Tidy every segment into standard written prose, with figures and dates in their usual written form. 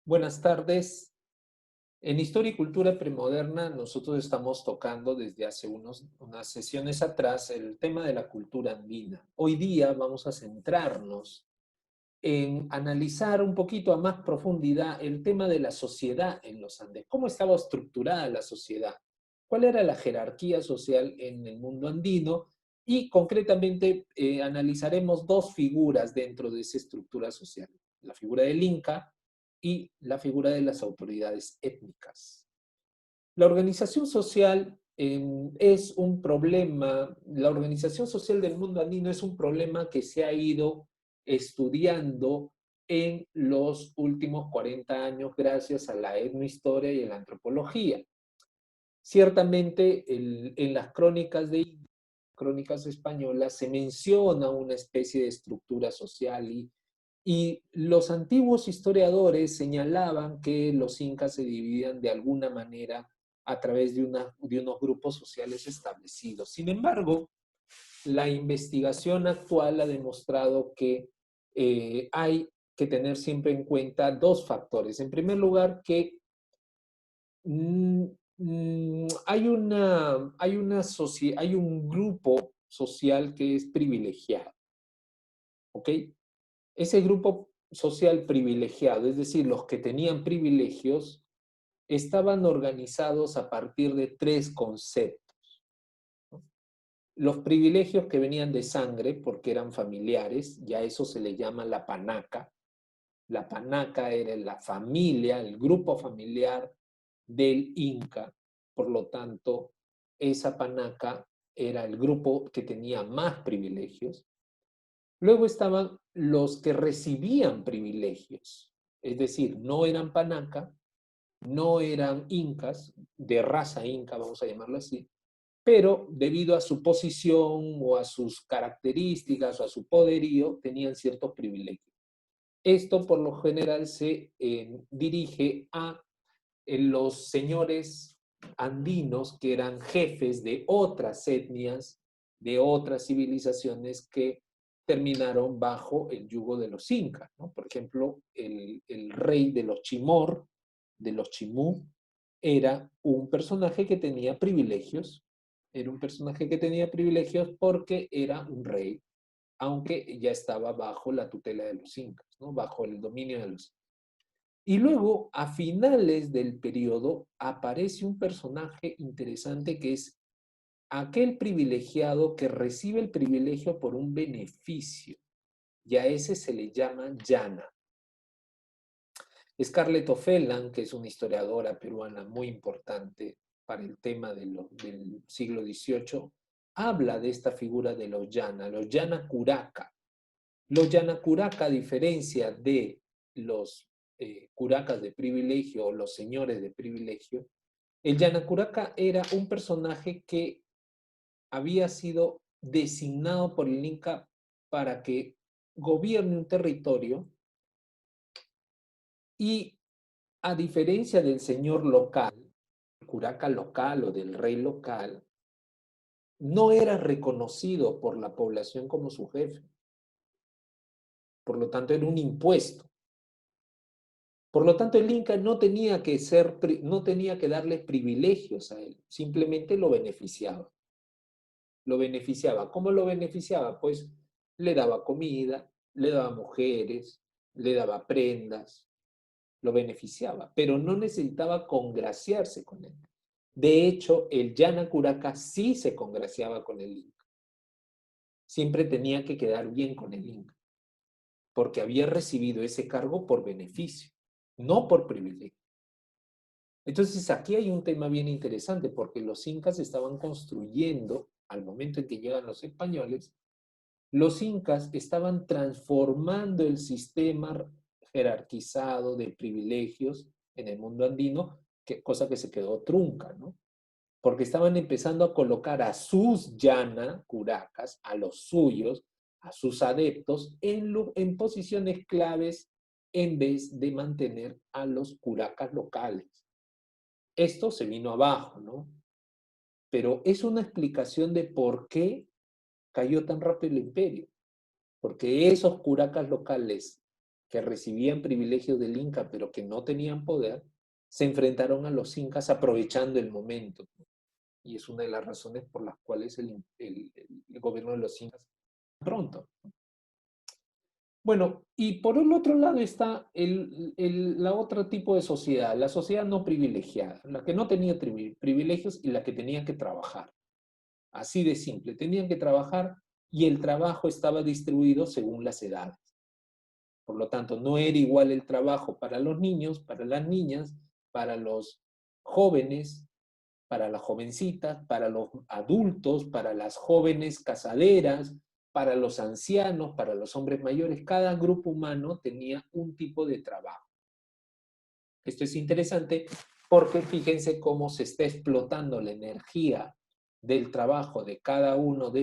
Buenas tardes. En Historia y Cultura Premoderna nosotros estamos tocando desde hace unas sesiones atrás el tema de la cultura andina. Hoy día vamos a centrarnos en analizar un poquito a más profundidad el tema de la sociedad en los Andes. ¿Cómo estaba estructurada la sociedad? ¿Cuál era la jerarquía social en el mundo andino? Y concretamente analizaremos dos figuras dentro de esa estructura social. La figura del Inca y la figura de las autoridades étnicas. La organización social es un problema, la organización social del mundo andino es un problema que se ha ido estudiando en los últimos 40 años gracias a la etnohistoria y a la antropología. Ciertamente en las crónicas españolas se menciona una especie de estructura social y los antiguos historiadores señalaban que los incas se dividían de alguna manera a través de unos grupos sociales establecidos. Sin embargo, la investigación actual ha demostrado que hay que tener siempre en cuenta dos factores. En primer lugar, que mm, hay un grupo social que es privilegiado, ¿ok? Ese grupo social privilegiado, es decir, los que tenían privilegios, estaban organizados a partir de tres conceptos. Los privilegios que venían de sangre, porque eran familiares, ya eso se le llama la panaca. La panaca era la familia, el grupo familiar del Inca. Por lo tanto, esa panaca era el grupo que tenía más privilegios. Luego estaban los que recibían privilegios, es decir, no eran panaca, no eran incas, de raza inca, vamos a llamarlo así, pero debido a su posición o a sus características o a su poderío, tenían ciertos privilegios. Esto por lo general se dirige a los señores andinos que eran jefes de otras etnias, de otras civilizaciones que terminaron bajo el yugo de los incas, ¿no? Por ejemplo, el rey de los Chimor, de los Chimú, era un personaje que tenía privilegios, era un personaje que tenía privilegios porque era un rey, aunque ya estaba bajo la tutela de los incas, ¿no? Bajo el dominio de los incas. Y luego, a finales del periodo, aparece un personaje interesante que es aquel privilegiado que recibe el privilegio por un beneficio. Y a ese se le llama llana. Scarlett O'Fellan, que es una historiadora peruana muy importante para el tema del siglo XVIII, habla de esta figura de los llana curaca. Los llana curaca, a diferencia de los curacas de privilegio o los señores de privilegio, el llana curaca era un personaje que había sido designado por el Inca para que gobierne un territorio y a diferencia del señor local, curaca local o del rey local, no era reconocido por la población como su jefe. Por lo tanto, era un impuesto. Por lo tanto, el Inca no tenía que darle privilegios a él, simplemente lo beneficiaba. Lo beneficiaba. ¿Cómo lo beneficiaba? Pues le daba comida, le daba mujeres, le daba prendas, lo beneficiaba, pero no necesitaba congraciarse con él. De hecho, el Llana Curaca sí se congraciaba con el Inca. Siempre tenía que quedar bien con el Inca, porque había recibido ese cargo por beneficio, no por privilegio. Entonces, aquí hay un tema bien interesante, porque los incas estaban construyendo, al momento en que llegan los españoles, los incas estaban transformando el sistema jerarquizado de privilegios en el mundo andino, cosa que se quedó trunca, ¿no? Porque estaban empezando a colocar a sus llana curacas, a los suyos, a sus adeptos, en posiciones claves en vez de mantener a los curacas locales. Esto se vino abajo, ¿no? Pero es una explicación de por qué cayó tan rápido el imperio. Porque esos curacas locales que recibían privilegios del Inca, pero que no tenían poder, se enfrentaron a los incas aprovechando el momento. Y es una de las razones por las cuales el gobierno de los incas pronto. Bueno, y por el otro lado está la otro tipo de sociedad, la sociedad no privilegiada, la que no tenía privilegios y la que tenía que trabajar. Así de simple, tenían que trabajar y el trabajo estaba distribuido según las edades. Por lo tanto, no era igual el trabajo para los niños, para las niñas, para los jóvenes, para las jovencitas, para los adultos, para las jóvenes casaderas, para los ancianos, para los hombres mayores. Cada grupo humano tenía un tipo de trabajo. Esto es interesante porque fíjense cómo se está explotando la energía del trabajo de cada uno de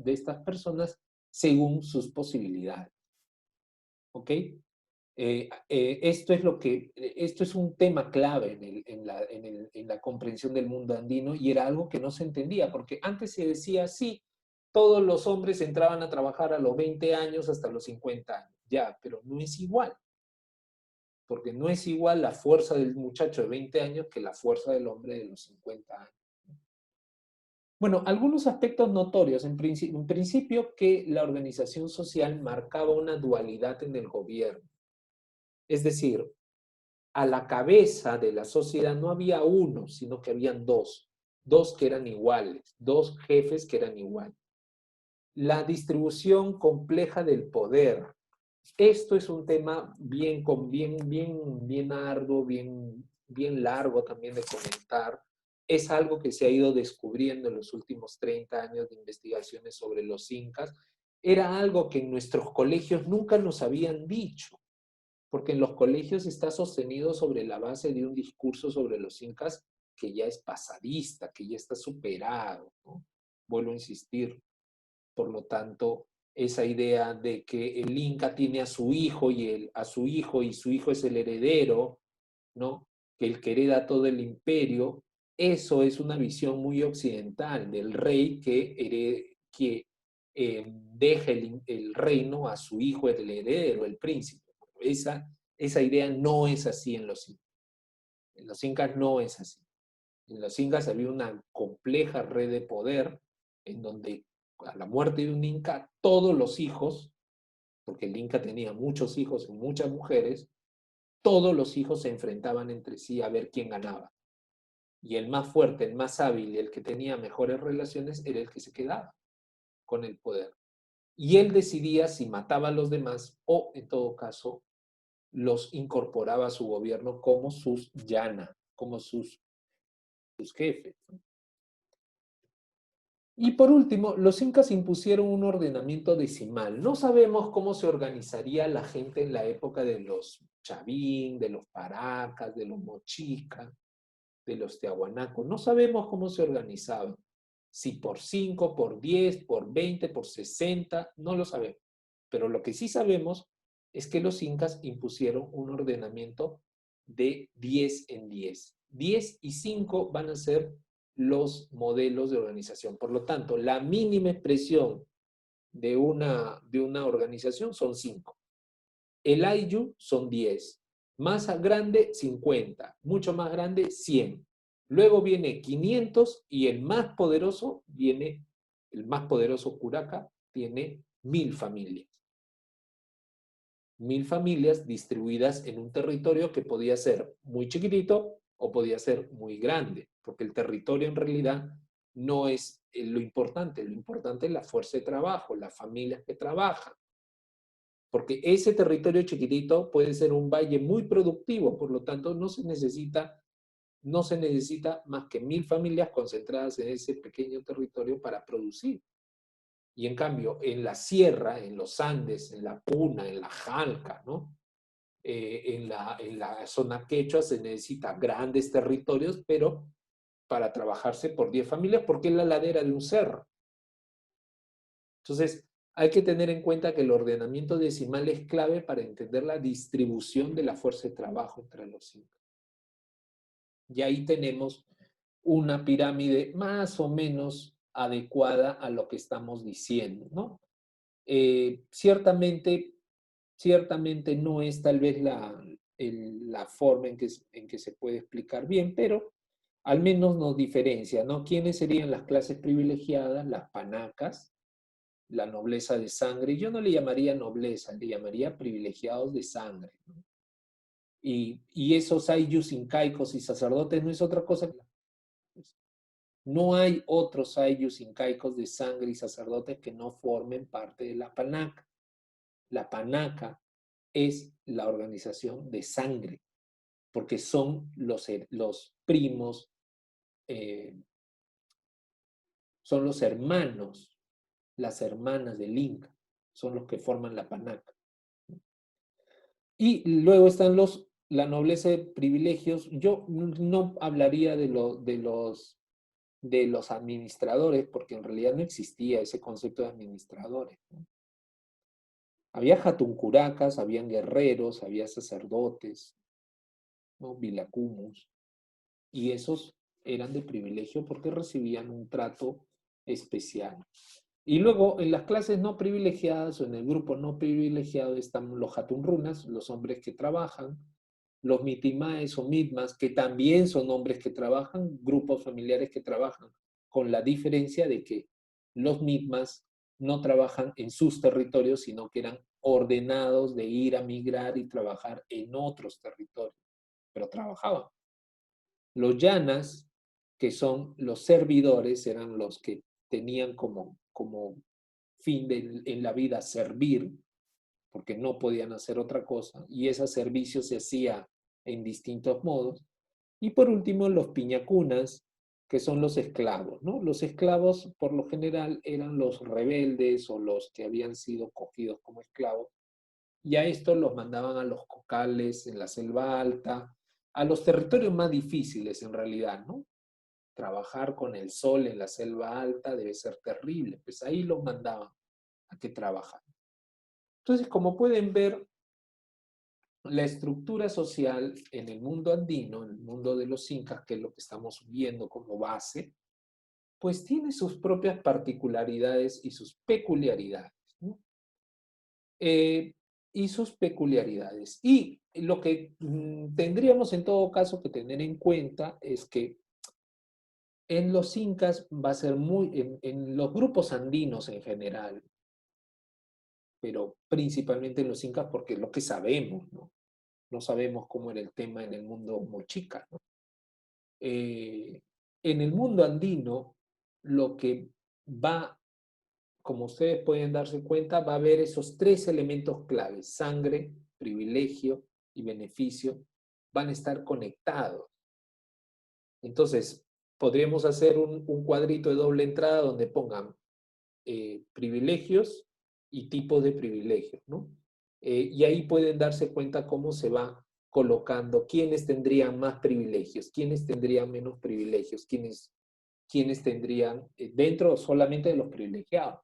estas personas según sus posibilidades. ¿Ok? Esto es un tema clave en la comprensión del mundo andino y era algo que no se entendía, porque antes se decía, sí, todos los hombres entraban a trabajar a los 20 años hasta los 50 años, ya, pero no es igual, porque no es igual la fuerza del muchacho de 20 años que la fuerza del hombre de los 50 años. Bueno, algunos aspectos notorios. En principio, que la organización social marcaba una dualidad en el gobierno. Es decir, a la cabeza de la sociedad no había uno, sino que habían dos que eran iguales, dos jefes que eran iguales. La distribución compleja del poder. Esto es un tema bien arduo, bien largo también de comentar. Es algo que se ha ido descubriendo en los últimos 30 años de investigaciones sobre los incas. Era algo que en nuestros colegios nunca nos habían dicho, porque en los colegios está sostenido sobre la base de un discurso sobre los incas que ya es pasadista, que ya está superado, ¿no? Vuelvo a insistir. Por lo tanto, esa idea de que el Inca tiene a su hijo y su hijo es el heredero, ¿no? Que el que hereda todo el imperio, eso es una visión muy occidental del rey que deja el reino a su hijo, el heredero, el príncipe. Esa idea no es así en los incas. En los incas no es así. En los incas había una compleja red de poder en donde a la muerte de un inca, todos los hijos, porque el inca tenía muchos hijos y muchas mujeres, todos los hijos se enfrentaban entre sí a ver quién ganaba. Y el más fuerte, el más hábil, el que tenía mejores relaciones, era el que se quedaba con el poder. Y él decidía si mataba a los demás o, en todo caso, los incorporaba a su gobierno como sus llana, como sus jefes. Y por último, los incas impusieron un ordenamiento decimal. No sabemos cómo se organizaría la gente en la época de los Chavín, de los Paracas, de los Mochica, de los Tiahuanacos. No sabemos cómo se organizaban. Si por 5, por 10, por 20, por 60, no lo sabemos. Pero lo que sí sabemos es que los incas impusieron un ordenamiento de 10 en 10. 10 y 5 van a ser los modelos de organización. Por lo tanto, la mínima expresión de una organización son 5. El Ayllu son 10. Más grande, 50. Mucho más grande, 100. Luego viene 500 y el más poderoso Curaca, tiene 1000 familias. 1000 familias distribuidas en un territorio que podía ser muy chiquitito o podía ser muy grande, porque el territorio en realidad no es lo importante es la fuerza de trabajo, las familias que trabajan. Porque ese territorio chiquitito puede ser un valle muy productivo, por lo tanto no se necesita más que 1000 familias concentradas en ese pequeño territorio para producir. Y en cambio, en la sierra, en los Andes, en la Puna, en la Jalca, ¿no? En la zona quechua se necesitan grandes territorios, pero para trabajarse por 10 familias, porque es la ladera de un cerro. Entonces, hay que tener en cuenta que el ordenamiento decimal es clave para entender la distribución de la fuerza de trabajo entre los incas. Y ahí tenemos una pirámide más o menos adecuada a lo que estamos diciendo, ¿no? Ciertamente Ciertamente no es tal vez la forma en que se puede explicar bien, pero al menos nos diferencia, ¿no? ¿Quiénes serían las clases privilegiadas? Las panacas, la nobleza de sangre. Yo no le llamaría nobleza, le llamaría privilegiados de sangre, ¿no? Y esos ayllus incaicos y sacerdotes no es otra cosa que... No hay otros ayllus incaicos de sangre y sacerdotes que no formen parte de la panaca. La panaca es la organización de sangre, porque son los primos, eh, son los hermanos, las hermanas del Inca, son los que forman la panaca. Y luego están la nobleza de privilegios. Yo no hablaría de los administradores, porque en realidad no existía ese concepto de administradores, ¿no? Había jatuncuracas, habían guerreros, había sacerdotes, ¿no? Vilacumus, y esos eran de privilegio porque recibían un trato especial. Y luego en las clases no privilegiadas o en el grupo no privilegiado están los jatunrunas, los hombres que trabajan, los mitimaes o mitmas, que también son hombres que trabajan, grupos familiares que trabajan, con la diferencia de que los mitmas no trabajan en sus territorios, sino que eran ordenados de ir a migrar y trabajar en otros territorios, pero trabajaban. Los llanas, que son los servidores, eran los que tenían como fin en la vida servir, porque no podían hacer otra cosa, y ese servicio se hacía en distintos modos. Y por último, los piñacunas, que son los esclavos, ¿no? Los esclavos, por lo general, eran los rebeldes o los que habían sido cogidos como esclavos, y a estos los mandaban a los cocales en la selva alta, a los territorios más difíciles en realidad, ¿no? Trabajar con el sol en la selva alta debe ser terrible, pues ahí los mandaban a que trabajaran. Entonces, como pueden ver, la estructura social en el mundo andino, en el mundo de los incas, que es lo que estamos viendo como base, pues tiene sus propias particularidades y sus peculiaridades, ¿no? Eh, y sus peculiaridades. Y lo que tendríamos en todo caso que tener en cuenta es que en los incas va a ser en los grupos andinos en general, pero principalmente en los incas porque es lo que sabemos, ¿no? No sabemos cómo era el tema en el mundo mochica, ¿no? Eh, en el mundo andino, lo que va, como ustedes pueden darse cuenta, va a haber esos tres elementos claves: sangre, privilegio y beneficio, van a estar conectados. Entonces, podríamos hacer un cuadrito de doble entrada donde pongan privilegios y tipos de privilegios, ¿no? Y ahí pueden darse cuenta cómo se va colocando quiénes tendrían más privilegios, quiénes tendrían menos privilegios, quiénes tendrían dentro solamente de los privilegiados.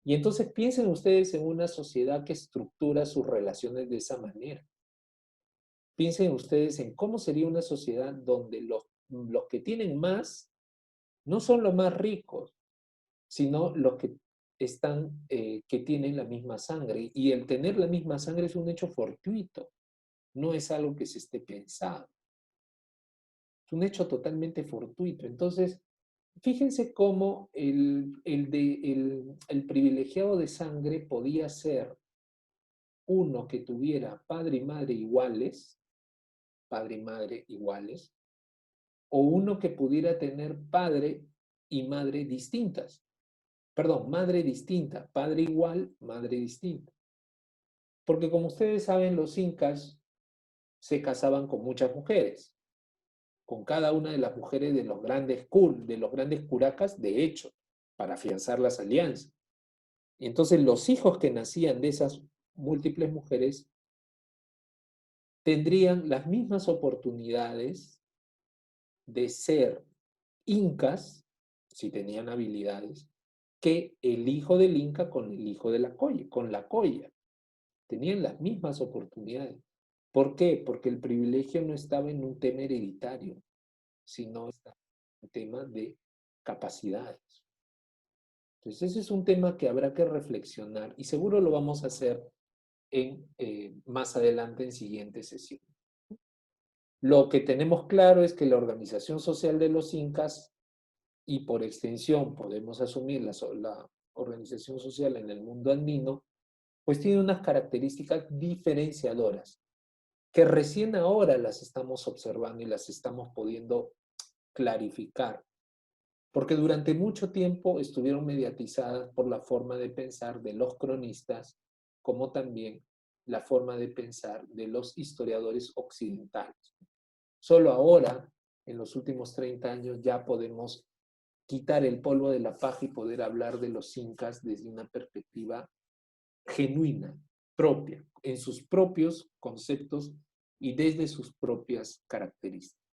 Y entonces piensen ustedes en una sociedad que estructura sus relaciones de esa manera. Piensen ustedes en cómo sería una sociedad donde los que tienen más no son los más ricos, sino los que que tienen la misma sangre. Y el tener la misma sangre es un hecho fortuito, no es algo que se esté pensado. Es un hecho totalmente fortuito. Entonces, fíjense cómo el privilegiado de sangre podía ser uno que tuviera padre y madre iguales, o uno que pudiera tener padre y madre distintas. Perdón, madre distinta, padre igual, madre distinta. Porque como ustedes saben, los incas se casaban con muchas mujeres, con cada una de las mujeres de los grandes curacas, de hecho, para afianzar las alianzas. Y entonces los hijos que nacían de esas múltiples mujeres tendrían las mismas oportunidades de ser incas, si tenían habilidades, que el hijo del inca con el hijo de la colla, con la colla. Tenían las mismas oportunidades. ¿Por qué? Porque el privilegio no estaba en un tema hereditario, sino estaba en un tema de capacidades. Entonces, ese es un tema que habrá que reflexionar y seguro lo vamos a hacer más adelante en siguientes sesiones. Lo que tenemos claro es que la organización social de los incas, y por extensión podemos asumir la organización social en el mundo andino, pues tiene unas características diferenciadoras que recién ahora las estamos observando y las estamos pudiendo clarificar, porque durante mucho tiempo estuvieron mediatizadas por la forma de pensar de los cronistas, como también la forma de pensar de los historiadores occidentales. Solo ahora, en los últimos 30 años, ya podemos quitar el polvo de la paja y poder hablar de los incas desde una perspectiva genuina, propia, en sus propios conceptos y desde sus propias características.